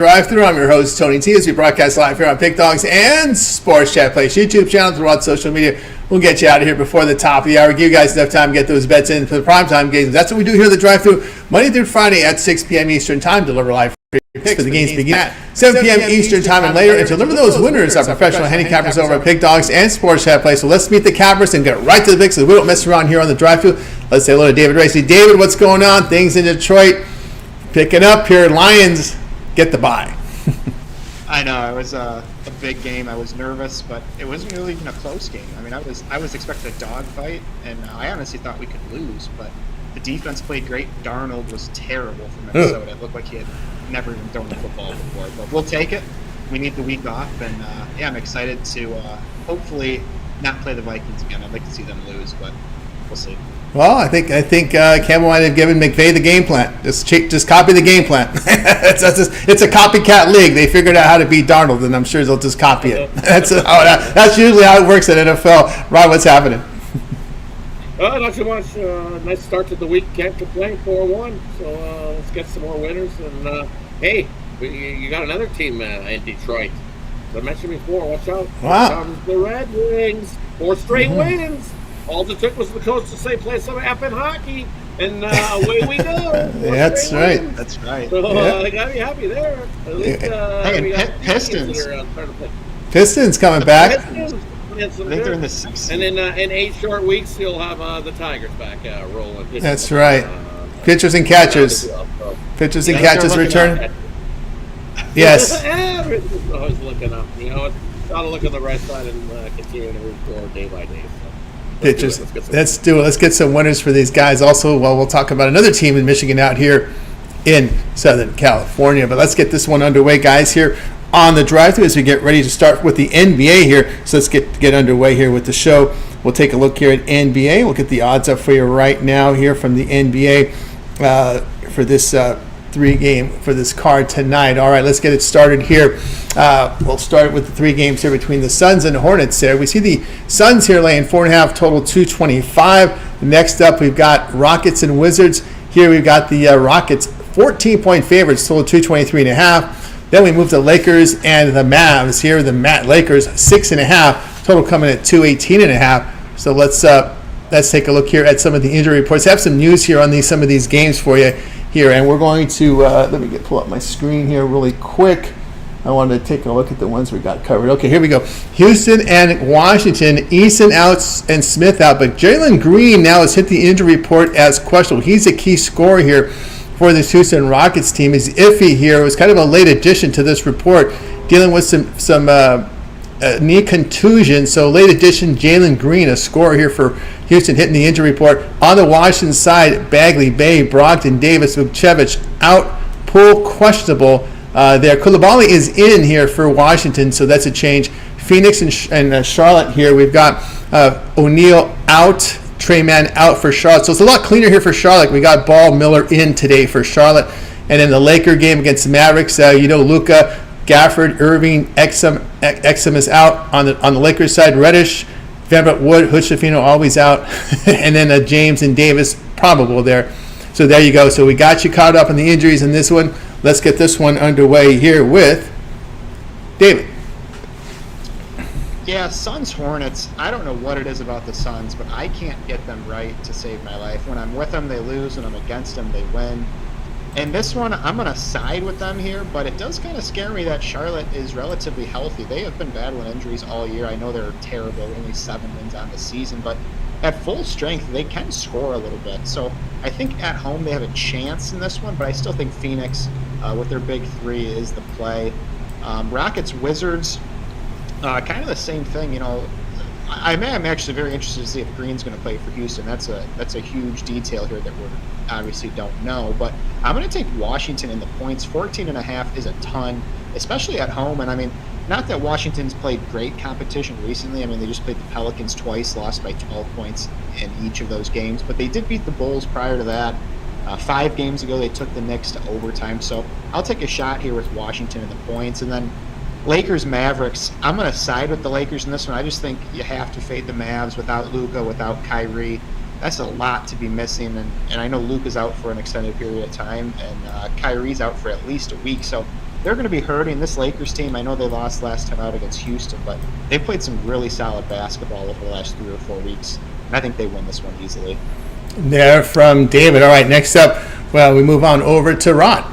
Drive-Thru. I'm your host, Tony T, as we broadcast live here on Pick Dogs and Sports Chat Place YouTube channel throughout social media. We'll get you out of here before the top of the hour. Give you guys enough time to get those bets in for the primetime games. That's what we do here at the Drive-Thru, Monday through Friday at 6 p.m. Eastern Time. Deliver live picks for the games begin at 7 p.m. Eastern Time and later. And to deliver those winners are professional handicappers over at Pick Dogs and Sports Chat Place. So let's meet the cappers and get right to the picks so we don't mess around here on the Drive-Thru. Let's say hello to David Racy. David, what's going on? Things in Detroit picking up here. Lions get the bye. I know, it was a big game. I was nervous, but it wasn't really even a close game. I mean, I was expecting a dogfight, and I honestly thought we could lose, but the defense played great. Darnold was terrible for Minnesota. It looked like he had never even thrown the football before, but we'll take it. We need the week off, and yeah, I'm excited to hopefully not play the Vikings again. I'd like to see them lose, but we'll see. Well, I think Campbell might have given McVay the game plan. Just copy the game plan. It's a copycat league. They figured out how to beat Darnold, and I'm sure they'll just copy it. That's usually how it works at NFL. Ryan, what's happening? Not too much. Nice start to the week. Can't complain. 4-1. So let's get some more winners. And hey, you got another team in Detroit. As I mentioned before, watch out. Wow. The Red Wings. 4 straight wins. All it took was the coach to say play some effing hockey, and away we go. That's right. Wins. That's right. So they got to be happy there. At least, hey, Pistons. Pistons coming back. Pistons. I think they're in the 6th. And in 8 short weeks, you'll have the Tigers back rolling. That's right. Pitchers and catchers. Pitchers and catchers return. Yes. Everything's always looking up. You know, got to look on the right side and continue to move forward day by day. Pitchers. Let's do it. Let's get some winners for these guys. Also, well, we'll talk about another team in Michigan out here in Southern California. But let's get this one underway, guys, here on the Drive-Thru as we get ready to start with the NBA here. So let's get underway here with the show. We'll take a look here at NBA. We'll get the odds up for you right now here from the NBA for this 3-game for this card tonight. All right, let's get it started here. We'll start with the 3 games here between the Suns and the Hornets there. We see the Suns here laying 4.5, total 225. Next up, we've got Rockets and Wizards. Here we've got the Rockets 14-point favorites, total 223.5. Then we move to Lakers and the Mavs. Here the Lakers 6.5, total coming at 218.5. So let's take a look here at some of the injury reports. I have some news here on some of these games for you here, and we're going to let me pull up my screen here really quick. I wanted to take a look at the ones we got covered. Okay, here we go. Houston and Washington, Eason out and Smith out, but Jalen Green now has hit the injury report as questionable. He's a key scorer here for this Houston Rockets team. He's iffy here. It was kind of a late addition to this report, dealing with some knee contusion. So late addition, Jalen Green, a scorer here for Houston, hitting the injury report. On the Washington side, Bagley, Bay, Brogdon, Davis, Vukcevic out, Poole questionable there. Koulibaly is in here for Washington, so that's a change. Phoenix and Charlotte here. We've got O'Neal out, Trey Mann out for Charlotte. So it's a lot cleaner here for Charlotte. We got Ball, Miller in today for Charlotte. And then the Laker game against the Mavericks, Luka, Gafford, Irving, Exum is out on the Lakers side. Reddish, Vanderbilt, Wood, Hood-Schifino always out. And then James and Davis probable there. So there you go. So we got you caught up on the injuries in this one. Let's get this one underway here with David. Yeah, Suns Hornets. I don't know what it is about the Suns, but I can't get them right to save my life. When I'm with them, they lose. When I'm against them, they win. And this one, I'm going to side with them here, but it does kind of scare me that Charlotte is relatively healthy. They have been battling injuries all year. I know they're terrible, only 7 wins on the season, but at full strength, they can score a little bit. So I think at home they have a chance in this one, but I still think Phoenix, with their big 3, is the play. Rockets, Wizards, kind of the same thing. I'm actually very interested to see if Green's going to play for Houston. That's a huge detail here that we obviously don't know. But I'm going to take Washington in the points. 14.5 is a ton, especially at home. And I mean, not that Washington's played great competition recently. I mean, they just played the Pelicans twice, lost by 12 points in each of those games. But they did beat the Bulls prior to that. 5 games ago, they took the Knicks to overtime. So I'll take a shot here with Washington in the points. And then Lakers, Mavericks. I'm going to side with the Lakers in this one. I just think you have to fade the Mavs without Luka, without Kyrie. That's a lot to be missing, and I know Luka's out for an extended period of time, and Kyrie's out for at least a week. So they're going to be hurting. This Lakers team, I know they lost last time out against Houston, but they played some really solid basketball over the last 3 or 4 weeks. And I think they win this one easily. There from David. All right, next up, well, we move on over to Rod.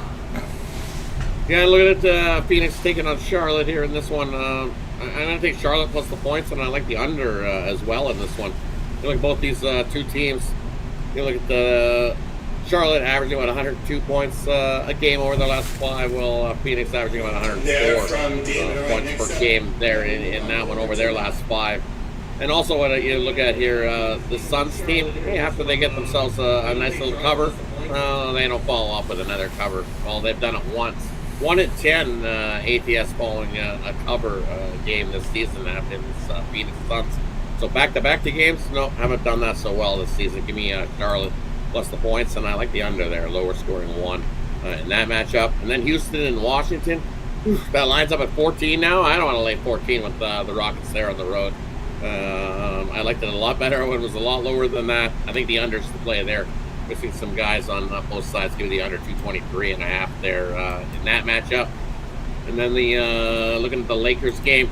Yeah, look at Phoenix taking on Charlotte here in this one. I'm going to take Charlotte plus the points, and I like the under as well in this one. You look at both these two teams. You look at the Charlotte averaging about 102 points a game over the last 5. Well, Phoenix averaging about 104 points per game there in that one over their last 5. And also what you look at here, the Suns team, after they get themselves a nice little cover, they don't follow up with another cover. Well, they've done it once. 1-10 ATS following a cover game this season after this Phoenix Suns. So back-to-back games, no, haven't done that so well this season. Give me Charlotte plus the points, and I like the under there, lower scoring 1 in that matchup. And then Houston and Washington, that lines up at 14 now. I don't want to lay 14 with the Rockets there on the road. I liked it a lot better when it was a lot lower than that. I think the under's the play there. Missing some guys on both sides. Give me the under 223.5 there in that matchup. And then the looking at the Lakers game,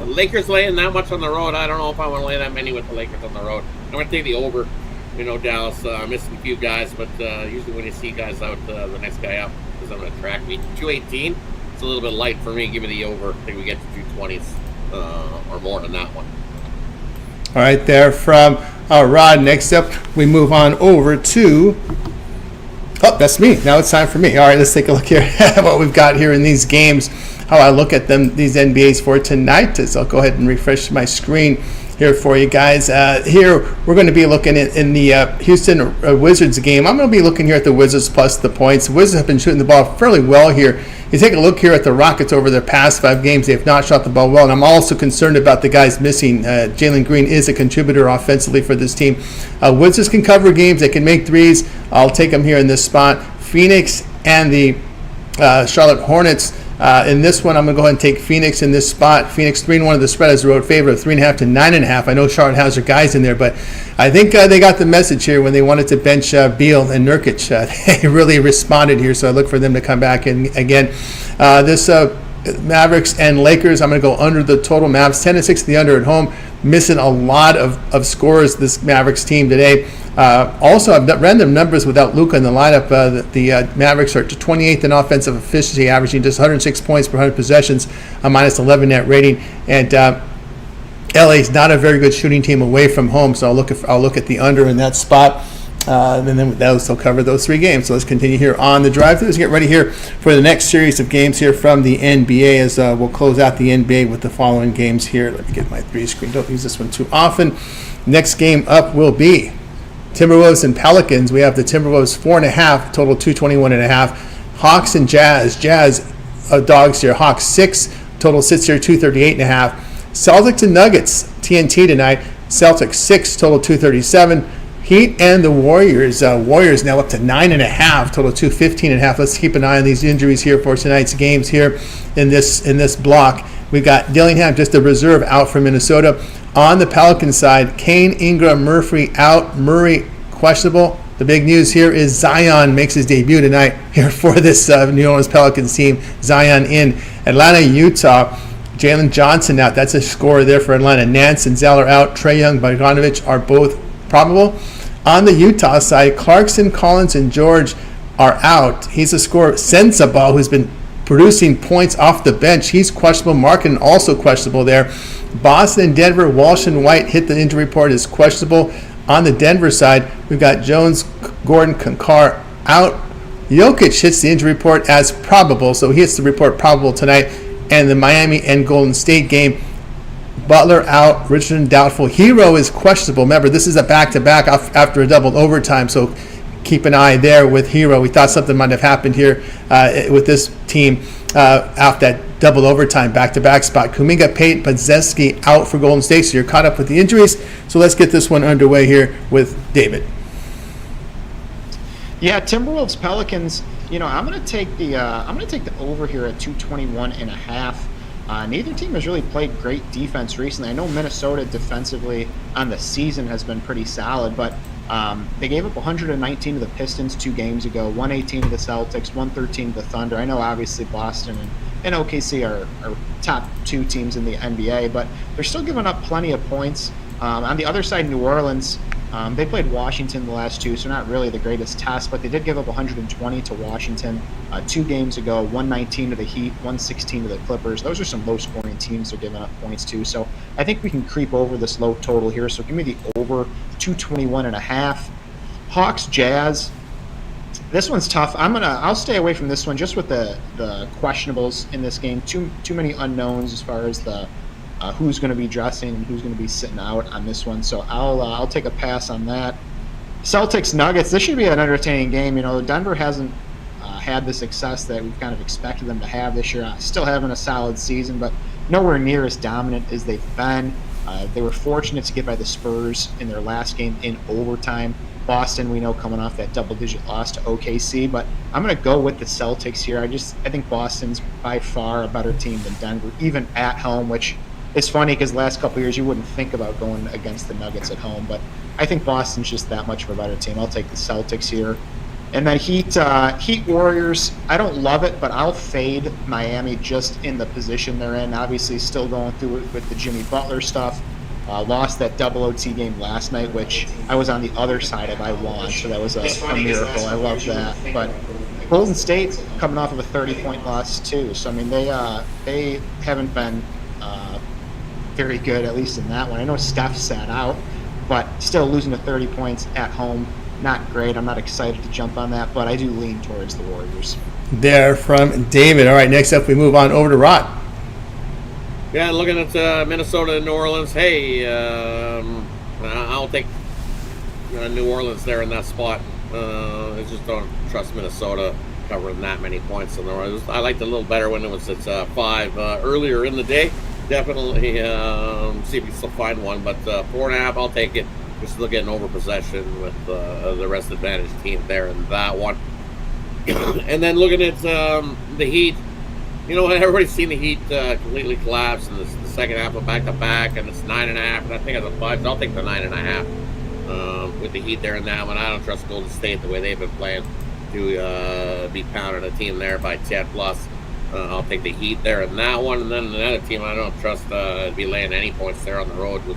Lakers laying that much on the road. I don't know if I want to lay that many with the Lakers on the road. I'm going to take the over. Dallas missing a few guys, but usually when you see guys out, the next guy up is going to track me. 218. It's a little bit light for me. Give me the over. I think we get to 220s or more than that one. All right, there from Rod. Next up, we move on over to... Oh, that's me. Now it's time for me. All right, let's take a look here at what we've got here in these games, how I look at them, these NBAs for tonight. So I'll go ahead and refresh my screen here for you guys. Here, we're going to be looking at in the Houston Wizards game. I'm going to be looking here at the Wizards plus the points. The Wizards have been shooting the ball fairly well here. You take a look here at the Rockets over their past 5 games. They have not shot the ball well, and I'm also concerned about the guys missing. Jalen Green is a contributor offensively for this team. Wizards can cover games. They can make threes. I'll take them here in this spot. Phoenix and the Charlotte Hornets. In this one, I'm going to go ahead and take Phoenix in this spot. Phoenix 3-1 of the spread as a road favorite of 3.5 to 9.5. I know Charlotte has their guys in there, but I think they got the message here when they wanted to bench Beal and Nurkic. They really responded here, so I look for them to come back. And again, this Mavericks and Lakers, I'm going to go under the total. Mavs 10-6 the under at home. Missing a lot of scores, this Mavericks team today. Also, I've ran their numbers without Luka in the lineup. The Mavericks are 28th in offensive efficiency, averaging just 106 points per 100 possessions, a minus 11 net rating. And LA is not a very good shooting team away from home, so I'll look at the under in that spot. And then they'll cover those 3 games. So let's continue here on the drive-thru. Let's get ready here for the next series of games here from the NBA as we'll close out the NBA with the following games here. Let me get my 3 screen. Don't use this one too often. Next game up will be Timberwolves and Pelicans. We have the Timberwolves 4.5, total 221.5. Hawks and Jazz. Jazz dogs here. Hawks 6, total sits here 238.5. Celtics and Nuggets. TNT tonight. Celtics 6, total 237. Heat and the Warriors. Warriors now up to 9.5, total 215.5. Let's keep an eye on these injuries here for tonight's games here in this block. We've got Dillingham, just a reserve, out for Minnesota. On the Pelicans side, Kane, Ingram, Murphy out. Murray questionable. The big news here is Zion makes his debut tonight here for this New Orleans Pelicans team. Zion in. Atlanta, Utah. Jalen Johnson out. That's a scorer there for Atlanta. Nance and Zeller out. Trae Young, Bogdanovic are both probable. On the Utah side, Clarkson, Collins, and George are out. He's a scorer. Sensabaugh, who's been producing points off the bench, he's questionable. Markin also questionable there. Boston and Denver, Walsh and White hit the injury report as questionable. On the Denver side, we've got Jones, Gordon, Kankar out. Jokic hits the injury report as probable, so he hits the report probable tonight. And the Miami and Golden State game, Butler out, Richardson doubtful. Hero is questionable. Remember, this is a back-to-back after a double overtime, so keep an eye there with Hero. We thought something might have happened here with this team after that double overtime back-to-back spot. Kuminga, Payton, Podziemski out for Golden State, so you're caught up with the injuries. So let's get this one underway here with David. Yeah, Timberwolves Pelicans. I'm going to take the over here at 221.5. Neither team has really played great defense recently. I know Minnesota defensively on the season has been pretty solid, but They gave up 119 to the Pistons 2 games ago, 118 to the Celtics, 113 to the Thunder. I know obviously Boston and OKC are top 2 teams in the NBA, but they're still giving up plenty of points. On the other side, New Orleans, they played Washington the last 2, so not really the greatest test, but they did give up 120 to Washington 2 games ago, 119 to the Heat, 116 to the Clippers. Those are some low-scoring teams they're giving up points to, so I think we can creep over this low total here. So give me the over 221.5. Hawks Jazz. This one's tough. I'll stay away from this one just with the questionables in this game. Too many unknowns as far as the who's going to be dressing and who's going to be sitting out on this one. So I'll take a pass on that. Celtics Nuggets. This should be an entertaining game. Denver hasn't had the success that we've kind of expected them to have this year. Still having a solid season, but nowhere near as dominant as they've been. They were fortunate to get by the Spurs in their last game in overtime. Boston, we know, coming off that double-digit loss to OKC, but I'm going to go with the Celtics here. I think Boston's by far a better team than Denver, even at home, which is funny because the last couple of years you wouldn't think about going against the Nuggets at home, but I think Boston's just that much of a better team. I'll take the Celtics here. And then Heat Warriors, I don't love it, but I'll fade Miami just in the position they're in. Obviously still going through it with the Jimmy Butler stuff. Lost that double OT game last night, which I was on the other side of. I won, so that was a miracle. I love that. But Golden State coming off of a 30-point loss too, so I mean they haven't been very good, at least in that one. I know Steph sat out, but still losing to 30 points at home, not great. I'm not excited to jump on that, but I do lean towards the Warriors. There from David. All right, next up we move on over to Rod. Yeah, looking at Minnesota and New Orleans. Hey, I'll take New Orleans there in that spot. I just don't trust Minnesota covering that many points in the row. I liked it a little better when it was at 5 earlier in the day. Definitely see if we can still find one, but 4.5, I'll take it. We're still getting over possession with the rest advantage team there in that one. And then looking at the Heat, everybody's seen the Heat completely collapse in the second half of back-to-back, and it's 9.5, and I think it's a 5. I'll take the 9.5 with the Heat there in that one. I don't trust Golden State the way they've been playing to be pounding a team there by 10+. I'll take the Heat there in that one. And then another team I don't trust to be laying any points there on the road was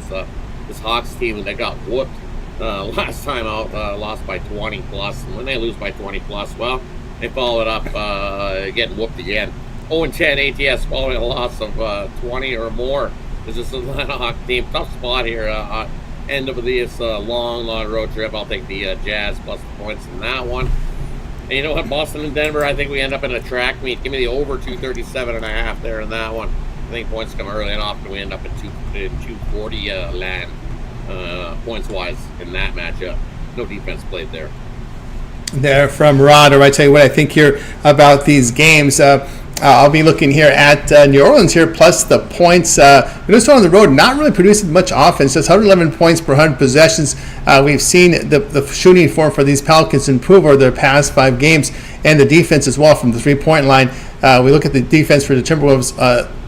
this Hawks team that got whooped last time out, lost by 20+. And when they lose by 20+, well, they follow it up getting whooped again. 0-10 ATS following a loss of 20 or more. This is the Atlanta Hawks team. Tough spot here. End of this long road trip. I'll take the Jazz plus the points in that one. And you know what? Boston and Denver, I think we end up in a track meet. Give me the over 237.5 there in that one. I think points come early and often we end up at 240 land points-wise in that matchup. No defense played there. There from Rod. All right, tell you what I think here about these games. I'll be looking here at New Orleans here, plus the points. Minnesota on the road, not really producing much offense, just 111 points per 100 possessions. We've seen the shooting form for these Pelicans improve over their past 5 games, and the defense as well from the three-point line. We look at the defense for the Timberwolves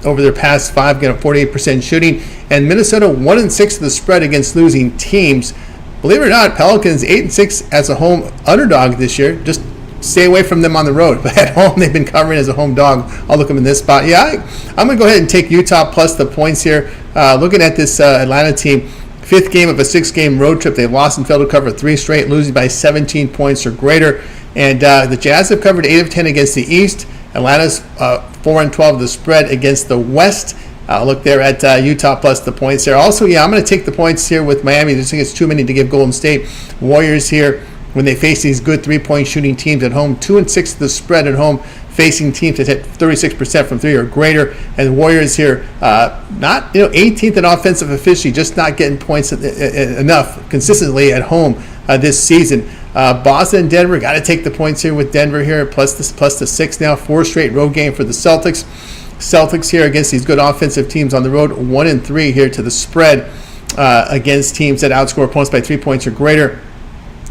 over their past 5, getting 48% shooting, and Minnesota 1-6 to the spread against losing teams. Believe it or not, Pelicans 8-6 as a home underdog this year. Just stay away from them on the road. But at home, they've been covering as a home dog. I'll look them in this spot. Yeah, I'm going to go ahead and take Utah plus the points here. Looking at this Atlanta team, 5th game of a 6-game road trip. They've lost and failed to cover 3 straight, losing by 17 points or greater. And the Jazz have covered 8 of 10 against the East. Atlanta's 4-12 of the spread against the West. Look there at Utah plus the points there. Also, I'm going to take the points here with Miami. I just think it's too many to give Golden State. Warriors here, when they face these good 3-point shooting teams at home, 2-6 to the spread at home, facing teams that hit 36% from 3 or greater. And the Warriors here, not 18th in offensive efficiency, just not getting points enough consistently at home this season. Boston and Denver, got to take the points here with Denver here, plus the 6 now, 4 straight road game for the Celtics. Celtics here against these good offensive teams on the road, 1-3 here to the spread against teams that outscore opponents by 3 points or greater.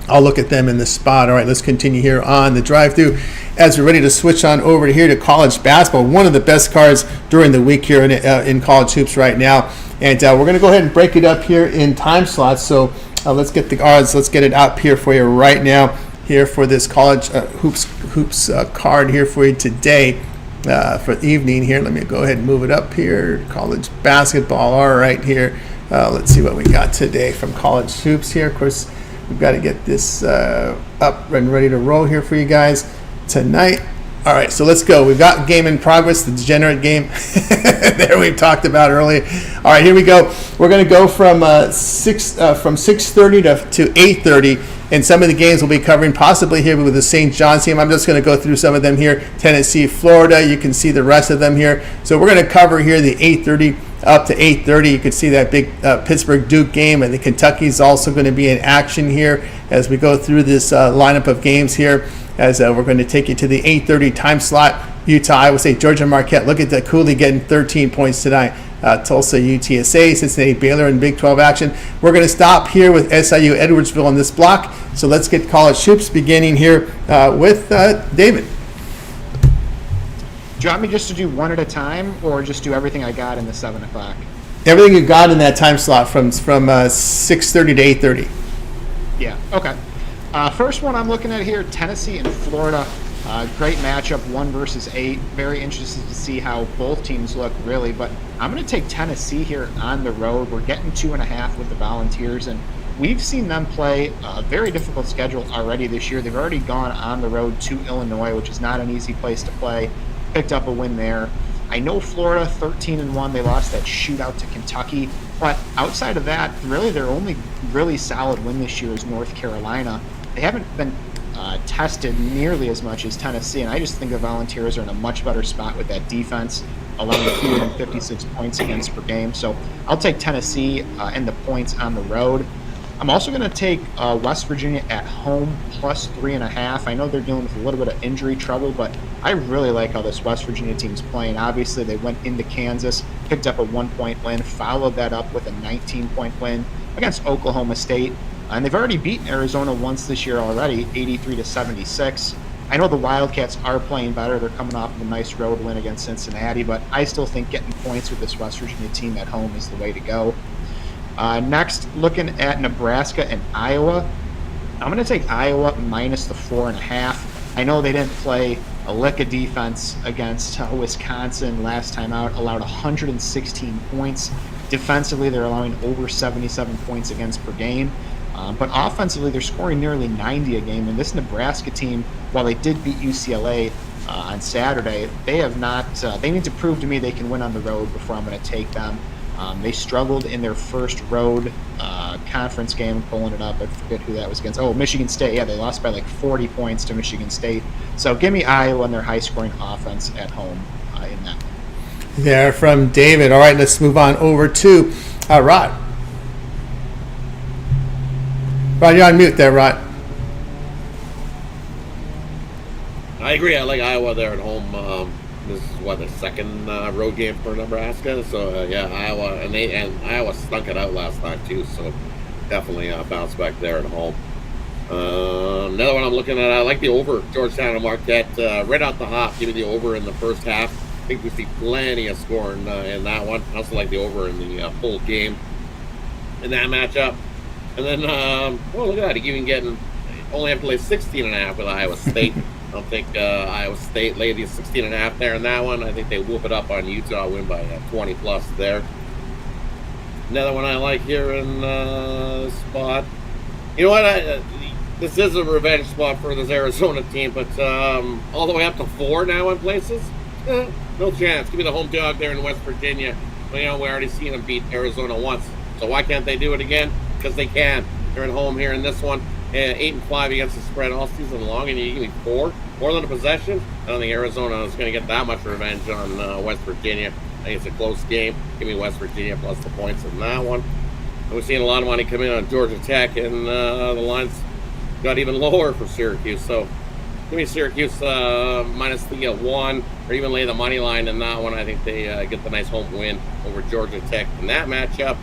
I'll look at them in this spot. All right, let's continue here on the drive-through as we're ready to switch on over here to college basketball. One of the best cards during the week here in college hoops right now. And we're going to go ahead and break it up here in time slots. So Let's get the odds. Let's get it up here for you right now. Here for this college hoops card here for you today for the evening here. Let me go ahead and move it up here. College basketball. All right, here. Let's see what we got today from college hoops here. Of course, we've got to get this up and ready to roll here for you guys tonight. All right, so let's go. We've got game in progress, the degenerate game there we've talked about earlier. All right, here we go. We're going to go from 6:30 to 8:30, and some of the games we'll be covering possibly here with the St. John's team. I'm just going to go through some of them here. Tennessee, Florida. You can see the rest of them here. So we're going to cover here the 8:30 up to 8:30. You can see that big Pittsburgh-Duke game, and the Kentucky's also going to be in action here as we go through this lineup of games here. As we're going to take you to the 8:30 time slot. Utah, Iowa State, Georgia Marquette. Look at that Cooley getting 13 points tonight. Tulsa, UTSA, Cincinnati, Baylor in Big 12 action. We're going to stop here with SIU, Edwardsville in this block. So let's get college hoops beginning here with David. Do you want me just to do one at a time, or just do everything I got in the 7 o'clock? Everything you got in that time slot from 6:30 to 8:30. Yeah, okay. First one I'm looking at here, Tennessee and Florida. Great matchup, 1 versus 8. Very interested to see how both teams look, really. But I'm going to take Tennessee here on the road. We're getting 2.5 with the Volunteers, and we've seen them play a very difficult schedule already this year. They've already gone on the road to Illinois, which is not an easy place to play. Picked up a win there. I know Florida, 13-1. They lost that shootout to Kentucky. But outside of that, really their only really solid win this year is North Carolina. They haven't been tested nearly as much as Tennessee, and I just think the Volunteers are in a much better spot with that defense, allowing fewer than 56 points against per game. So I'll take Tennessee and the points on the road. I'm also going to take West Virginia at home plus 3.5. I know they're dealing with a little bit of injury trouble, but I really like how this West Virginia team's playing. Obviously, they went into Kansas, picked up a 1-point win, followed that up with a 19-point win against Oklahoma State. And they've already beaten Arizona once this year already, 83-76. I know the Wildcats are playing better. They're coming off of a nice road win against Cincinnati, but I still think getting points with this West Virginia team at home is the way to go. Next, looking at Nebraska and Iowa. I'm going to take Iowa minus the 4.5. I know they didn't play a lick of defense against Wisconsin last time out, allowed 116 points. Defensively, they're allowing over 77 points against per game. But offensively, they're scoring nearly 90 a game. And this Nebraska team, while they did beat UCLA on Saturday, they have not. They need to prove to me they can win on the road before I'm going to take them. They struggled in their first road conference game. I'm pulling it up. I forget who that was against. Oh, Michigan State. Yeah, they lost by like 40 points to Michigan State. So give me Iowa and their high-scoring offense at home in that one. There from David. All right, let's move on over to Rod. Rod, you're on mute there, Rod. I agree. I like Iowa there at home. This is the second road game for Nebraska. So yeah, Iowa and Iowa stunk it out last time too. So definitely bounce back there at home. Another one I'm looking at. I like the over Georgetown and Marquette right out the hop. Give me the over in the first half. I think we see plenty of scoring in that one. I also like the over in the full game in that matchup. And then, look at that. You even getting only have to lay 16.5 with Iowa State. I don't think Iowa State laid the 16.5 there in that one. I think they whoop it up on Utah, win by 20 plus there. Another one I like here in spot. You know what? This is a revenge spot for this Arizona team, but all the way up to 4 now in places. No chance. Give me the home dog there in West Virginia. We already seen them beat Arizona once. So why can't they do it again? Because they can. They're at home here in this one. 8-5 against the spread all season long, and you give me 4 more than a possession. I don't think Arizona is going to get that much revenge on West Virginia. I think it's a close game. Give me West Virginia plus the points in that one. And we're seeing a lot of money come in on Georgia Tech, and the lines got even lower for Syracuse. So give me Syracuse minus the 1, or even lay the money line in that one. I think they get the nice home win over Georgia Tech in that matchup.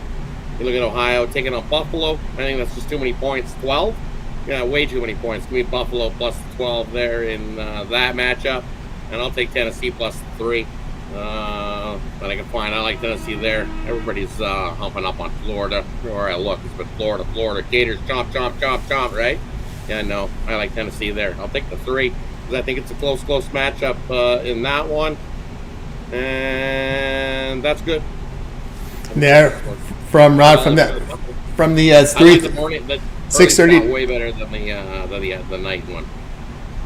You look at Ohio taking on Buffalo. I think that's just too many points. 12? Yeah, way too many points. Give me Buffalo plus 12 there in that matchup. And I'll take Tennessee plus 3. that I can find. I like Tennessee there. Everybody's humping up on Florida. Where I look, it's been Florida. Gators, chomp, right? Yeah, no, I like Tennessee there. I'll take the 3 because I think it's a close matchup in that one. And that's good. There, from Rod, from the 3, I like the morning, the 6:30, way better than the night one.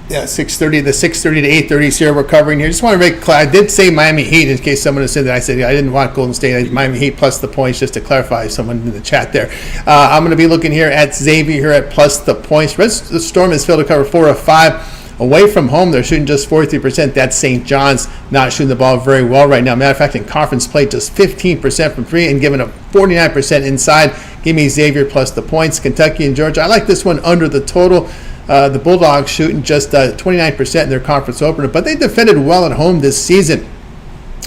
Yeah, 6:30, the 6:30 to 8:30 here we're covering here. Just want to make clear, I did say Miami Heat in case someone has said that. I said I didn't want Golden State. Miami Heat plus the points, just to clarify someone in the chat there. I'm going to be looking here at Xavier here at plus the points. The Storm has failed to cover 4 of 5. Away from home, they're shooting just 43%. That's St. John's, not shooting the ball very well right now. Matter of fact, in conference play, just 15% from 3 and giving up 49% inside. Give me Xavier plus the points. Kentucky and Georgia. I like this one under the total. The Bulldogs shooting just 29% in their conference opener, but they defended well at home this season.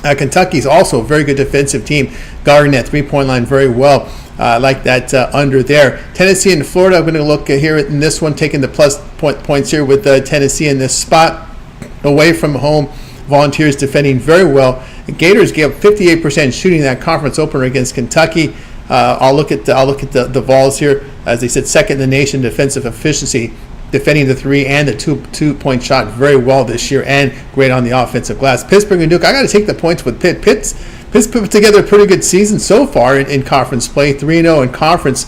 Kentucky's also a very good defensive team, guarding that three-point line very well. I like that under there. Tennessee and Florida, I'm going to look here in this one, taking the plus points here with Tennessee in this spot. Away from home, Volunteers defending very well. The Gators gave up 58% shooting that conference opener against Kentucky. I'll look at the Vols here. As they said, second in the nation defensive efficiency, defending the 3 and the two-point shot very well this year, and great on the offensive glass. Pittsburgh and Duke, I got to take the points with Pitt. Pitt's put together a pretty good season so far in conference play, 3-0 in conference,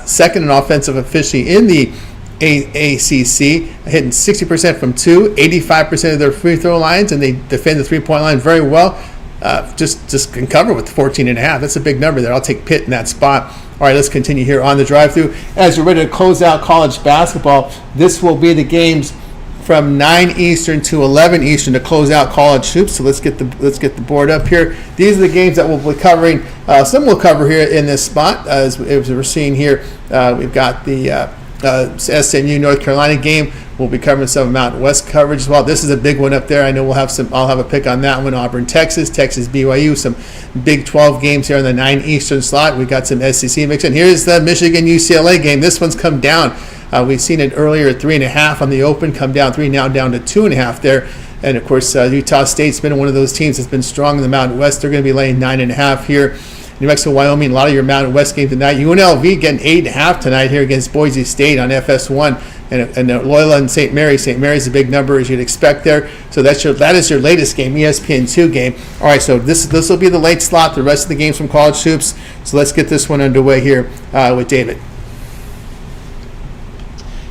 second in offensive efficiency in the ACC, hitting 60% from 2, 85% of their free throw lines, and they defend the three-point line very well. Just can cover with 14.5. That's a big number there. I'll take Pitt in that spot. All right, let's continue here on the drive-through. As we're ready to close out college basketball, this will be the games from 9 Eastern to 11 Eastern to close out college hoops. So let's get the board up here. These are the games that we'll be covering. Some we'll cover here in this spot. As we're seeing here, we've got the SMU North Carolina game. We'll be covering some Mountain West coverage as well. This is a big one up there. I know I'll have a pick on that one. Auburn, Texas, BYU, some Big 12 games here on the 9 Eastern slot. We got some SEC mix in. Here's the Michigan UCLA game. This one's come down. We've seen it earlier at 3.5 on the open, come down 3, now down to 2.5 there. And of course, Utah State's been one of those teams that's been strong in the Mountain West. They're going to be laying 9.5 here. New Mexico, Wyoming, a lot of your Mountain West games tonight. UNLV getting 8.5 tonight here against Boise State on FS1, and Loyola and St. Mary's. St. Mary's a big number as you'd expect there. So that is your latest game, ESPN2 game. All right, so this will be the late slot. The rest of the games from college hoops. So let's get this one underway here with David.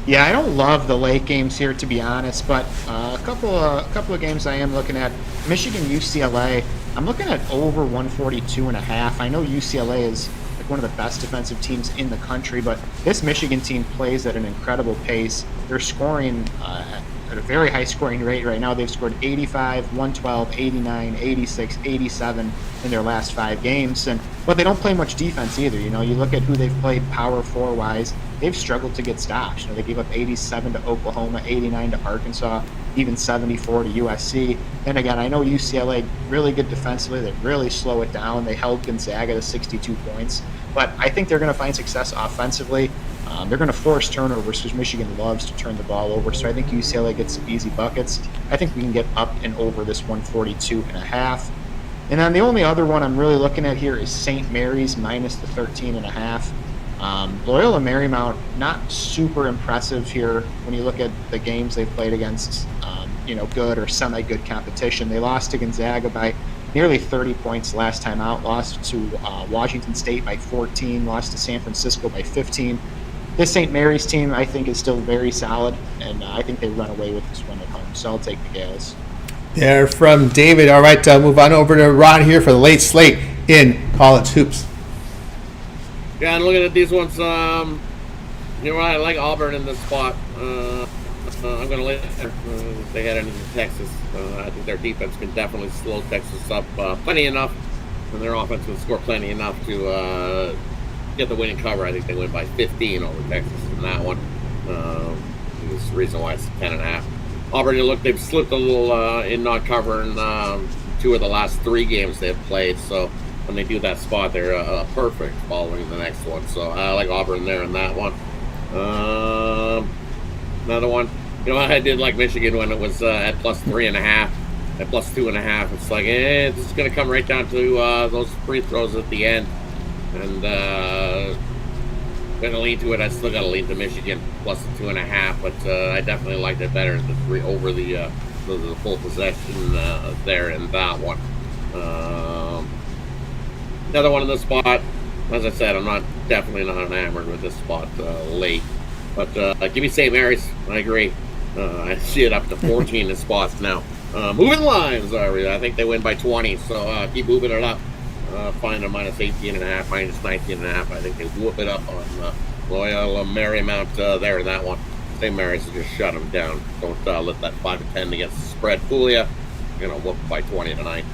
Yeah, I don't love the late games here, to be honest, but a couple of games I am looking at. Michigan, UCLA. I'm looking at over 142.5. I know UCLA is like one of the best defensive teams in the country, but this Michigan team plays at an incredible pace. They're scoring at a very high scoring rate right now. They've scored 85, 112, 89, 86, 87 in their last 5 games, but they don't play much defense either. You know, you look at who they've played power 4 wise. They've struggled to get stops. You know, they gave up 87 to Oklahoma, 89 to Arkansas, even 74 to USC. And again, I know UCLA really good defensively. They really slow it down. They held Gonzaga to 62 points. But I think they're going to find success offensively. They're going to force turnovers because Michigan loves to turn the ball over. So I think UCLA gets some easy buckets. I think we can get up and over this 142.5. And then the only other one I'm really looking at here is St. Mary's minus the 13.5. Loyola Marymount, not super impressive here when you look at the games they've played against, good or semi-good competition. They lost to Gonzaga by nearly 30 points last time out, lost to Washington State by 14, lost to San Francisco by 15. This St. Mary's team, I think, is still very solid, and I think they run away with this one at home, so I'll take the Gales. There from David. All right, move on over to Ron here for the late slate in college hoops. Yeah, and looking at these ones, I like Auburn in this spot. I'm going to let they head into Texas. I think their defense can definitely slow Texas up plenty enough, and their offense can score plenty enough to get the winning cover. I think they win by 15 over Texas in that one. This is the reason why it's 10.5. Auburn, they've slipped a little in not covering 2 of the last 3 games they've played, so when they do that spot, they're perfect following the next one. So I like Auburn there in that one. Another one, I did like Michigan when it was at plus 3.5. at plus 2.5. It's like, it's just going to come right down to those free throws at the end. And going to lean to it. I still got to lean to Michigan plus 2.5, but I definitely liked it better the 3 over the full possession there in that one. Another one in this spot. As I said, I'm definitely not enamored with this spot late. But give me St. Mary's. I agree. I see it up to 14 in spots now. Moving lines, I think they win by 20, so keep moving it up. Find a minus 18.5, minus 19.5. I think they whoop it up on Loyola Marymount there in that one. St. Mary's will just shut them down. Don't let that 5-10 against the spread fool you. You're going to whoop by 20 tonight.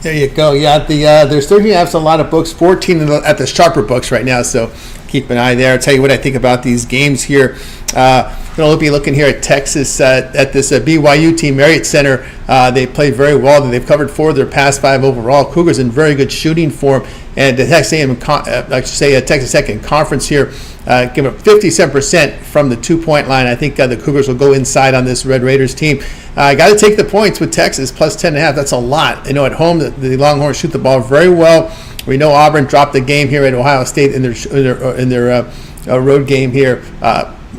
There you go. Yeah, there's 13.5 a lot of books, 14 at the sharper books right now, so keep an eye there. I'll tell you what I think about these games here. We'll be looking here at Texas at this BYU team, Marriott Center. They played very well. They've covered 4 of their past 5 overall. Cougars in very good shooting form. And the Texas Tech in conference here, give up 57% from the 2-point line. I think the Cougars will go inside on this Red Raiders team. I got to take the points with Texas, plus 10.5. That's a lot. At home, the Longhorns shoot the ball very well. We know Auburn dropped the game here at Ohio State in their road game here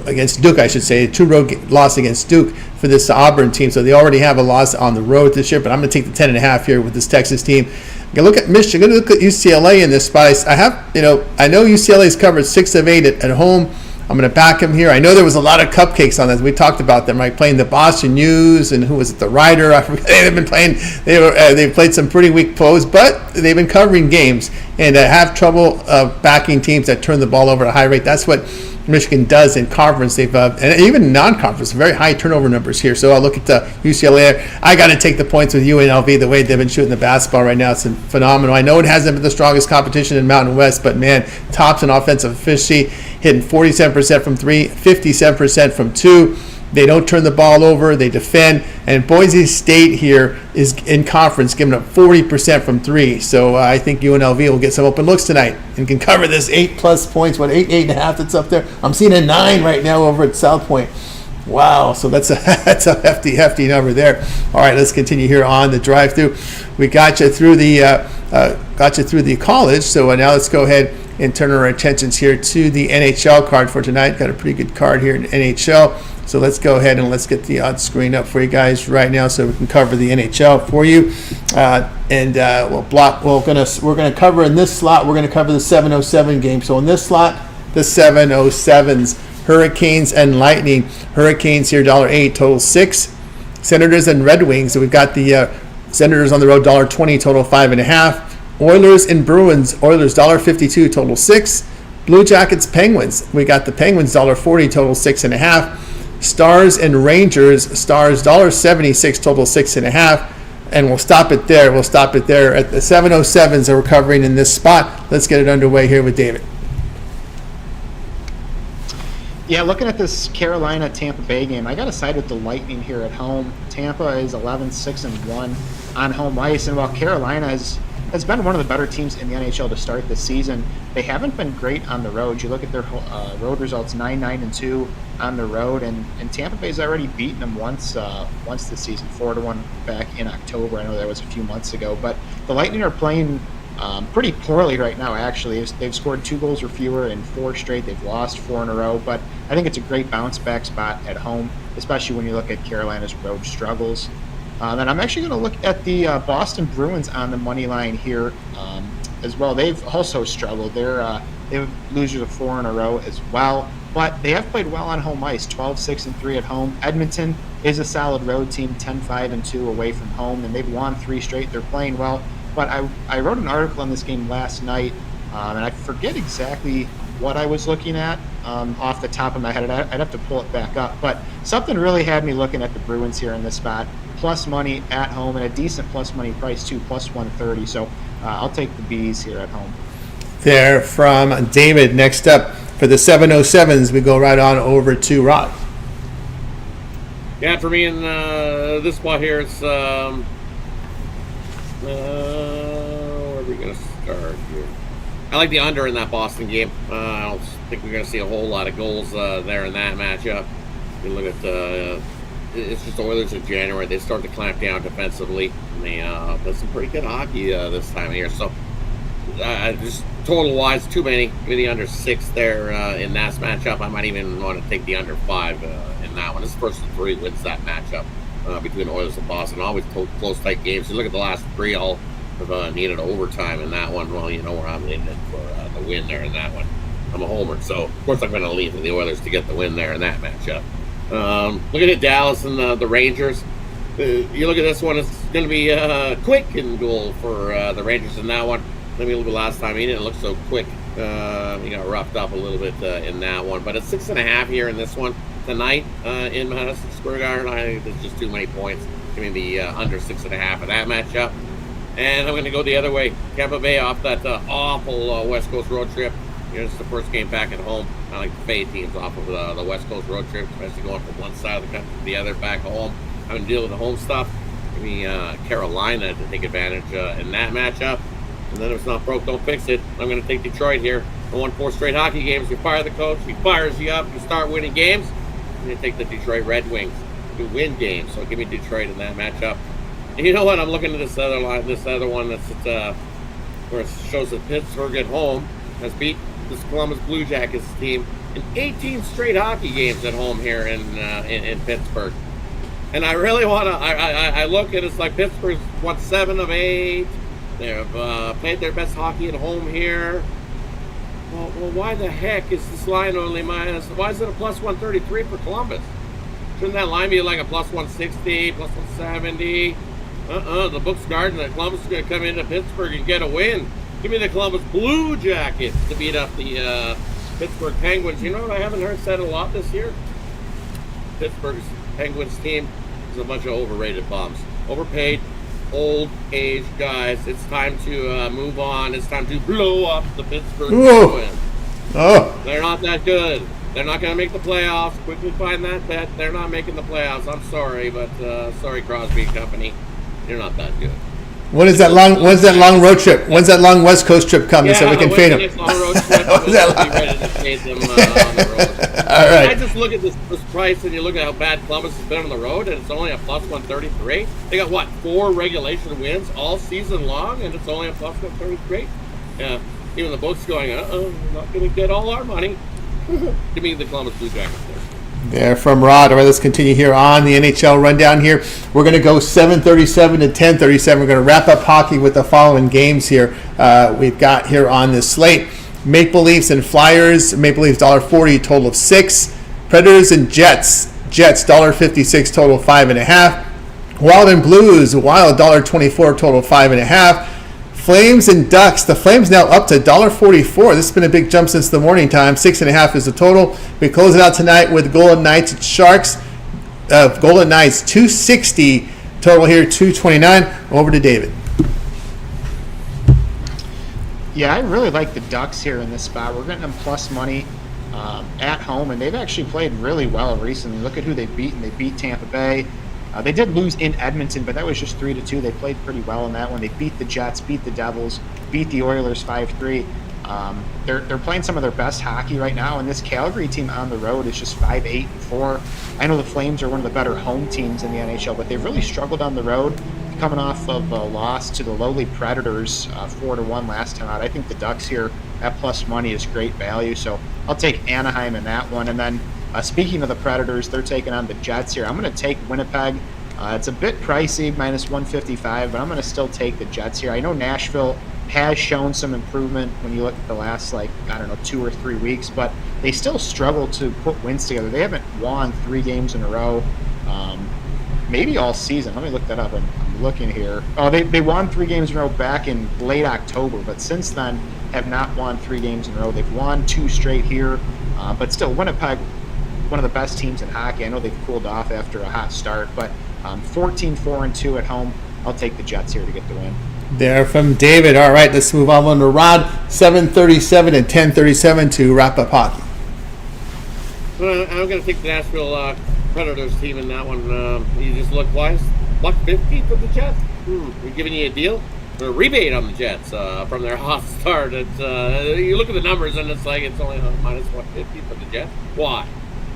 against Duke, I should say. 2 road loss against Duke for this Auburn team. So they already have a loss on the road this year. But I'm going to take the 10.5 here with this Texas team. I'm going to look at Michigan. I'm going to look at UCLA in this spot. I know UCLA's covered 6 of 8 at home. I'm going to back them here. I know there was a lot of cupcakes on this. We talked about them, right? Playing the Boston News and who was it, the Rider? I forget. They've been playing. They played some pretty weak foes, but they've been covering games and have trouble backing teams that turn the ball over at a high rate. That's what Michigan does in conference. They've and even non-conference, very high turnover numbers here. So I'll look at UCLA. I got to take the points with UNLV. The way they've been shooting the basketball right now, it's phenomenal. I know it hasn't been the strongest competition in Mountain West, but man, tops in offensive efficiency, hitting 47% from 3, 57% from 2. They don't turn the ball over. They defend. And Boise State here is in conference giving up 40% from 3. So I think UNLV will get some open looks tonight and can cover this 8+ points. 8.5 that's up there. I'm seeing a 9 right now over at South Point. Wow. So that's a hefty number there. All right, let's continue here on the drive-through. We got you through the college. So now let's go ahead and turn our attentions here to the NHL card for tonight. Got a pretty good card here in NHL. So let's go ahead and let's get the odds screen up for you guys right now so we can cover the NHL for you. We're gonna cover in this slot. We're gonna cover the 7:07 game. So in this slot, the 7:07s, Hurricanes and Lightning. Hurricanes here $1.08, total 6. Senators and Red Wings. So we've got the Senators on the road $1.20, total 5.5. Oilers and Bruins. Oilers $1.52, total 6. Blue Jackets Penguins. We got the Penguins $1.40, total 6.5. Stars and Rangers. Stars $1.76, total 6.5. And we'll stop it there. We'll stop it there at the 7:07s that we're covering in this spot. Let's get it underway here with David. Yeah, looking at this Carolina-Tampa Bay game, I got to side with the Lightning here at home. Tampa is 11-6-1 on home ice, and while Carolina has been one of the better teams in the NHL to start this season, they haven't been great on the road. You look at their road results, 9-9-2 on the road, and Tampa Bay's already beaten them once this season, 4-1 back in October. I know that was a few months ago, but the Lightning are playing pretty poorly right now, actually. They've scored 2 goals or fewer in 4 straight. They've lost 4 in a row, but I think it's a great bounce-back spot at home, especially when you look at Carolina's road struggles. And I'm actually going to look at the Boston Bruins on the money line here as well. They've also struggled. They're losers of 4 in a row as well, but they have played well on home ice, 12-6-3 at home. Edmonton is a solid road team, 10-5-2 away from home, and they've won 3 straight. They're playing well. But I wrote an article on this game last night, and I forget exactly what I was looking at off the top of my head. I'd have to pull it back up. But something really had me looking at the Bruins here in this spot. Plus money at home, and a decent plus money price too, plus 130. So I'll take the Bees here at home. There from David. Next up for the 7:07s, we go right on over to Rod. Yeah, for me in this spot here, it's where are we going to start here? I like the under in that Boston game. I don't think we're going to see a whole lot of goals there in that matchup. You look at it's just the Oilers in January. They start to clamp down defensively. And they play some pretty good hockey this time of year. So just total-wise, too many. Give me the under 6 there in that matchup. I might even want to take the under 5 in that one. This first of 3 wins that matchup between Oilers and Boston. Always close, tight games. You look at the last 3, all have needed overtime in that one. Well, you know where I'm leaning for the win there in that one. I'm a homer, so of course I'm going to lean for the Oilers to get the win there in that matchup. Looking at Dallas and the Rangers, you look at this one, it's going to be quick in goal for the Rangers in that one. Let me look at last time. He didn't look so quick. He got roughed up a little bit in that one. But it's 6.5 here in this one tonight in Madison Square Garden. I think there's just too many points. Give me the under 6.5 of that matchup. And I'm going to go the other way. Tampa Bay off that awful West Coast road trip. It's the first game back at home. I like the fade teams off of the West Coast road trip, especially going from one side of the country to the other back home. Having to deal with the home stuff. Give me Carolina to take advantage in that matchup. And then if it's not broke, don't fix it. I'm going to take Detroit here. I won 4 straight hockey games. You fire the coach, he fires you up, you start winning games. I'm going to take the Detroit Red Wings to win games. So give me Detroit in that matchup. And you know what? I'm looking at this other line, this other one that's where it shows that Pittsburgh at home has beat this Columbus Blue Jackets team in 18 straight hockey games at home here in Pittsburgh. And I really want to. I look at it's like Pittsburgh's won 7 of 8. They've played their best hockey at home here. Well, why the heck is this line only minus? Why is it a plus 133 for Columbus? Shouldn't that line be like a plus 160, plus 170? The book's guarding that Columbus is going to come into Pittsburgh and get a win. Give me the Columbus Blue Jackets to beat up the Pittsburgh Penguins. You know what I haven't heard said a lot this year? Pittsburgh's Penguins team is a bunch of overrated bums. Overpaid, old age guys. It's time to move on. It's time to blow up the Pittsburgh Penguins. Oh. They're not that good. They're not going to make the playoffs. Quickly find that bet. They're not making the playoffs. I'm sorry, but sorry, Crosby and company. You're not that good. When's that long road trip? When's that long West Coast trip coming so we can fade them? Long road trip, we'll be ready to fade them on the road. All right. I just look at this price and you look at how bad Columbus has been on the road, and it's only a plus 133. They got what, 4 regulation wins all season long, and it's only a plus 133. Yeah, even the book's going, we're not going to get all our money. Give me the Columbus Blue Jackets there. There from Rod. All right, let's continue here on the NHL rundown here. We're going to go 7:37 to 10:37. We're going to wrap up hockey with the following games here. We've got here on this slate. Maple Leafs and Flyers. Maple Leafs $1.40, total of 6. Predators and Jets. Jets $1.56, total of 5.5. Wild and Blues. Wild $1.24, total of 5.5. Flames and Ducks. The Flames now up to $1.44. This has been a big jump since the morning time. 6.5 is the total. We close it out tonight with Golden Knights and Sharks. Golden Knights $2.60. Total here $2.29. Over to David. Yeah, I really like the Ducks here in this spot. We're getting them plus money at home, and they've actually played really well recently. Look at who they've beaten. They beat Tampa Bay. They did lose in Edmonton, but that was just 3-2. They played pretty well in that one. They beat the Jets, beat the Devils, beat the Oilers 5-3. They're playing some of their best hockey right now, and this Calgary team on the road is just 5-8-4. I know the Flames are one of the better home teams in the NHL, but they've really struggled on the road, coming off of a loss to the lowly Predators 4-1 last time out. I think the Ducks here at plus money is great value, so I'll take Anaheim in that one. And then speaking of the Predators, they're taking on the Jets here. I'm going to take Winnipeg. It's a bit pricey, minus 155, but I'm going to still take the Jets here. I know Nashville has shown some improvement when you look at the last, 2 or 3 weeks, but they still struggle to put wins together. They haven't won 3 games in a row, maybe all season. Let me look that up. I'm looking here. Oh, they won 3 games in a row back in late October, but since then have not won 3 games in a row. They've won 2 straight here, but still, Winnipeg, one of the best teams in hockey. I know they've cooled off after a hot start, but 14-4-2 at home. I'll take the Jets here to get the win. There from David. All right, let's move on to Rod. 7:37 and 10:37 to wrap up hockey. Well, I'm going to take the Nashville Predators team in that one. You just look wise. $150 for the Jets. We're giving you a deal. A rebate on the Jets from their hot start. It's you look at the numbers and it's like it's only minus 150 for the Jets. Why?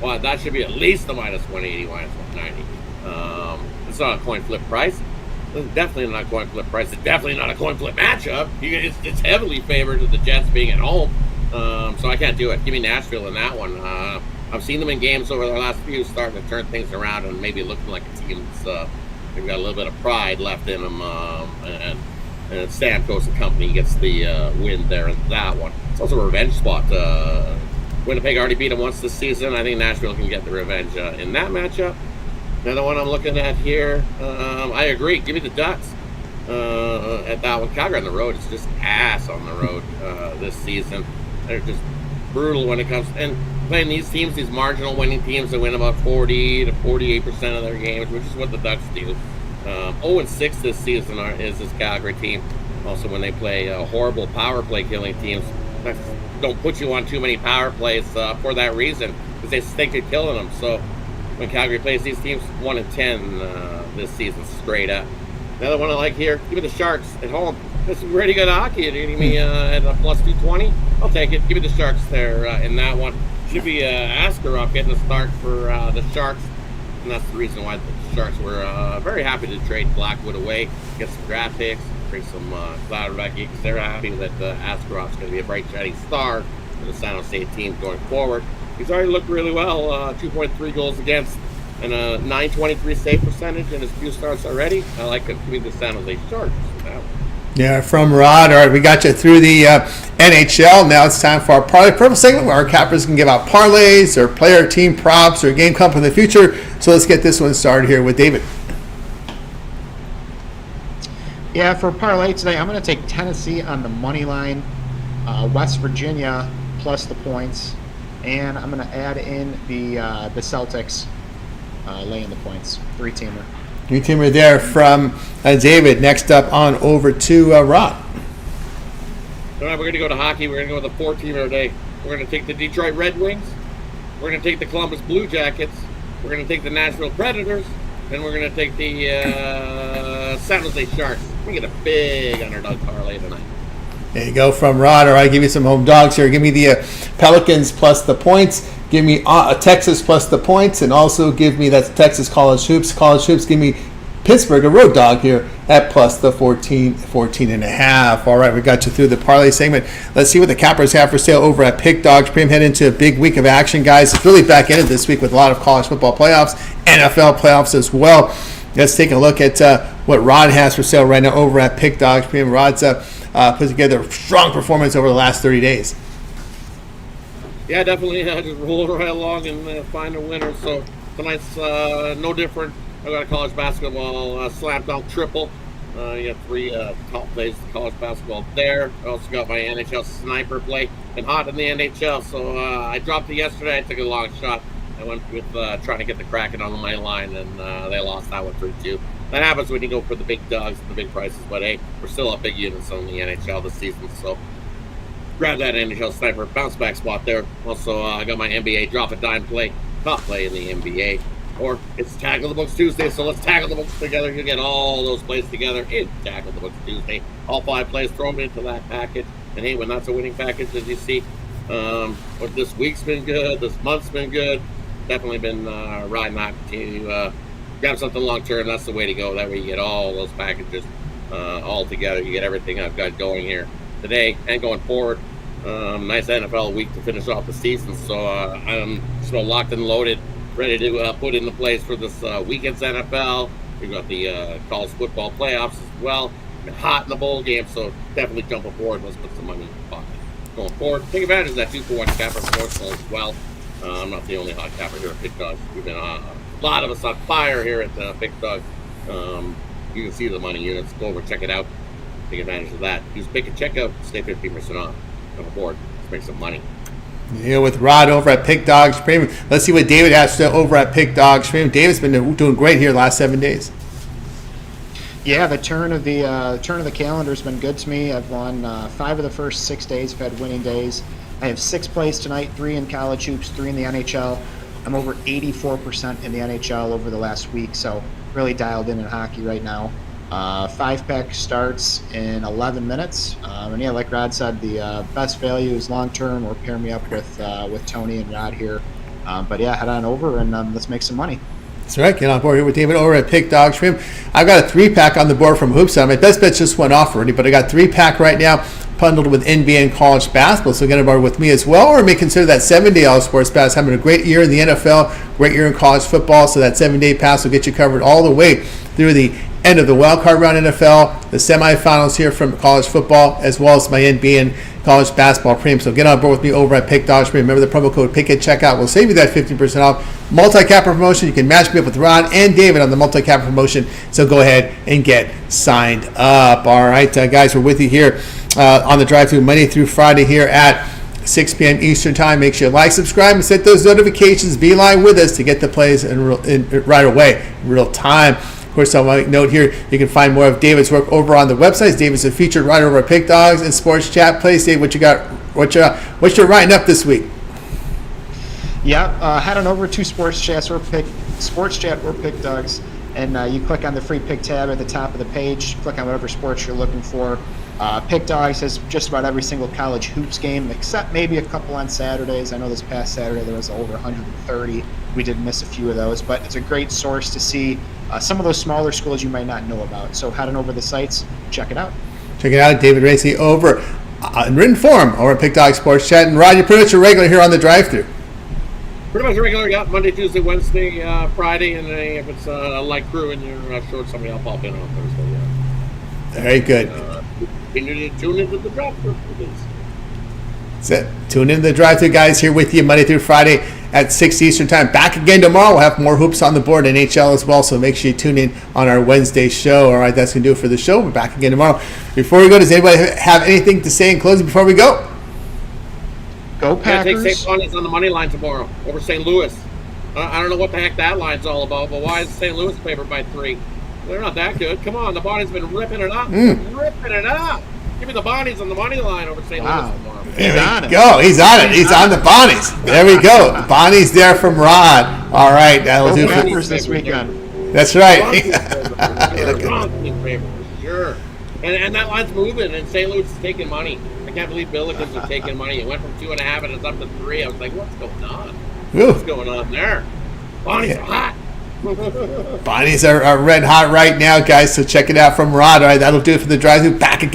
That should be at least the minus 180, minus 190. It's not a coin flip price. It's definitely not a coin flip price. It's definitely not a coin flip matchup. It's heavily favored to the Jets being at home. So I can't do it. Give me Nashville in that one. I've seen them in games over the last few starting to turn things around and maybe looking like a team that's they've got a little bit of pride left in them. And Stamkos and company gets the win there in that one. It's also a revenge spot. Winnipeg already beat them once this season. I think Nashville can get the revenge in that matchup. Another one I'm looking at here, I agree. Give me the Ducks at that one. Calgary on the road is just ass on the road this season. They're just brutal when it comes and playing these teams, these marginal winning teams that win about 40 to 48% of their games, which is what the Ducks do. 0-6 this season is this Calgary team. Also, when they play horrible power play killing teams, don't put you on too many power plays for that reason because they stink at killing them. So when Calgary plays these teams, 1-10 this season straight up. Another one I like here, give me the Sharks at home. This is pretty good hockey. You're giving me at a plus 220. I'll take it. Give me the Sharks there in that one. Should be Askarov getting a start for the Sharks. And that's the reason why the Sharks were very happy to trade Blackwood away, get some draft picks, bring some Cloud back in, because they're happy that Askarov's going to be a bright, shining star for the San Jose team going forward. He's already looked really well, 2.3 goals against and a .923 save percentage in his few starts already. I like it to be the San Jose Sharks. Yeah, from Rod. All right, we got you through the NHL. Now it's time for our parlay purple segment where our cappers can give out parlays or player team props or game comp in the future. So let's get this one started here with David. Yeah, for parlay today, I'm going to take Tennessee on the money line, West Virginia plus the points, and I'm going to add in the Celtics laying the points, three-teamer. New teamer there from David. Next up on over to Rod. All right, we're going to go to hockey. We're going to go with the four-teamer today. We're going to take the Detroit Red Wings. We're going to take the Columbus Blue Jackets. We're going to take the Nashville Predators. And we're going to take the San Jose Sharks. We get a big underdog parlay tonight. There you go from Rod. All right, give me some home dogs here. Give me the Pelicans plus the points. Give me Texas plus the points. And also give me that Texas College Hoops. College Hoops, give me Pittsburgh, a road dog here, at plus the 14 and a half. All right, we got you through the parlay segment. Let's see what the cappers have for sale over at Pick Dogs. Premium head into a big week of action, guys. It's really back ended this week with a lot of college football playoffs, NFL playoffs as well. Let's take a look at what Rod has for sale right now over at Pick Dogs. Premium Rod's put together a strong performance over the last 30 days. Yeah, definitely. Just roll right along and find a winner. So tonight's no different. I got a college basketball slam dunk triple. You got three top plays in college basketball there. I also got my NHL sniper play and hot in the NHL. So I dropped it yesterday. I took a long shot. I went with trying to get the Kraken on the money line, and they lost that one 3-2. That happens when you go for the big dogs and the big prices. But hey, we're still up big units on the NHL this season. So grab that NHL sniper bounce back spot there. Also, I got my NBA drop a dime play, top play in the NBA. Or it's Tackle the Books Tuesday, so let's tackle the books together. You get all those plays together in Tackle the Books Tuesday. All 5 plays, throw them into that package. And hey, when that's a winning package, as you see, but this week's been good, this month's been good. Definitely been riding that to grab something long term. That's the way to go. That way you get all those packages all together. You get everything I've got going here today and going forward. Nice NFL week to finish off the season. So I'm just locked and loaded, ready to put into place for this weekend's NFL. We've got the college football playoffs as well. Been hot in the bowl game, so definitely jump aboard. Let's put some money in the pocket. Going forward, take advantage of that 2-for-1 capper promotional as well. I'm not the only hot capper here at Big Dog. We've been a lot of us on fire here at Big Dog. You can see the money units. Go over, check it out. Take advantage of that. Use Pick and Checkout. Stay 15% off. Come aboard. Let's make some money. Here with Rod over at Pick Dogs Premium. Let's see what David has over at Pick Dogs Premium. David's been doing great here the last 7 days. Yeah, the turn of the calendar has been good to me. I've won 5 of the first 6 days. I've had winning days. I have 6 plays tonight, 3 in college hoops, 3 in the NHL. I'm over 84% in the NHL over the last week, so really dialed in hockey right now. 5-pack starts in 11 minutes. And yeah, like Rod said, the best value is long-term, or pair me up with Tony and Rod here. But yeah, head on over and let's make some money. That's right. Get on board here with David over at Pick Dog Shrimp. I've got a 3-pack on the board from Hoops. My best bets just went off already, but I got 3-pack right now, bundled with NBA and college basketball. So get on board with me as well, or may consider that 7-day all sports pass. Having a great year in the NFL, great year in college football. So that 7-day pass will get you covered all the way through the end of the wild card round NFL, the semifinals here from college football, as well as my NBA and college basketball premium. So get on board with me over at Pick Dog Shrimp. Remember the promo code PICK at checkout will save you that 15% off. Multi-capper promotion. You can match me up with Ron and David on the multi-capper promotion. So go ahead and get signed up. All right, guys, we're with you here on the drive-thru Monday through Friday here at 6 p.m. Eastern Time. Make sure you like, subscribe, and set those notifications. Be live with us to get the plays right away, in real time. Of course, I want to note here, you can find more of David's work over on the websites. David's a featured writer over at Pick Dogs and Sports Chat Plays. Dave, what you got? What you're writing up this week? Yeah, head on over to Sports Chat or Pick Dogs, and you click on the free pick tab at the top of the page. Click on whatever sports you're looking for. Pick Dogs has just about every single college hoops game, except maybe a couple on Saturdays. I know this past Saturday there was over 130. We did miss a few of those, but it's a great source to see some of those smaller schools you might not know about. So head on over the sites, check it out. Check it out, David Racy over in written form over at Pick Dog Sports Chat. And Rod, you're pretty much a regular here on the drive-thru. Pretty much a regular, yeah. Monday, Tuesday, Wednesday, Friday, and then if it's like Thru and you're not sure somebody, I'll pop in on Thursday. Yeah. Very good. Tune into the drive-thru. That's it. Tune into the drive-thru, guys, here with you Monday through Friday at 6 Eastern Time. Back again tomorrow. We'll have more hoops on the board, NHL as well, so make sure you tune in on our Wednesday show. All right, that's going to do it for the show. We're back again tomorrow. Before we go, does anybody have anything to say in closing before we go? Go Packers. Take St. Bonnie's on the money line tomorrow over St. Louis. I don't know what the heck that line's all about, but why is St. Louis favored by 3? They're not that good. Come on, the Bonnie's been ripping it up. Ripping it up. Give me the Bonnies on the money line over St. Louis tomorrow. There we go. He's on it. He's on the Bonnies. There we go. Bonnies there from Rod. All right. That'll do for this weekend. That's right. Sure. And that line's moving, and St. Louis is taking money. I can't believe Billikens are taking money. It went from 2.5 and it's up to 3. I was like, what's going on? What's going on there? Bonnies are hot. Bonnies are red hot right now, guys. So check it out from Rod. All right. That'll do it for the drive-thru. Back again.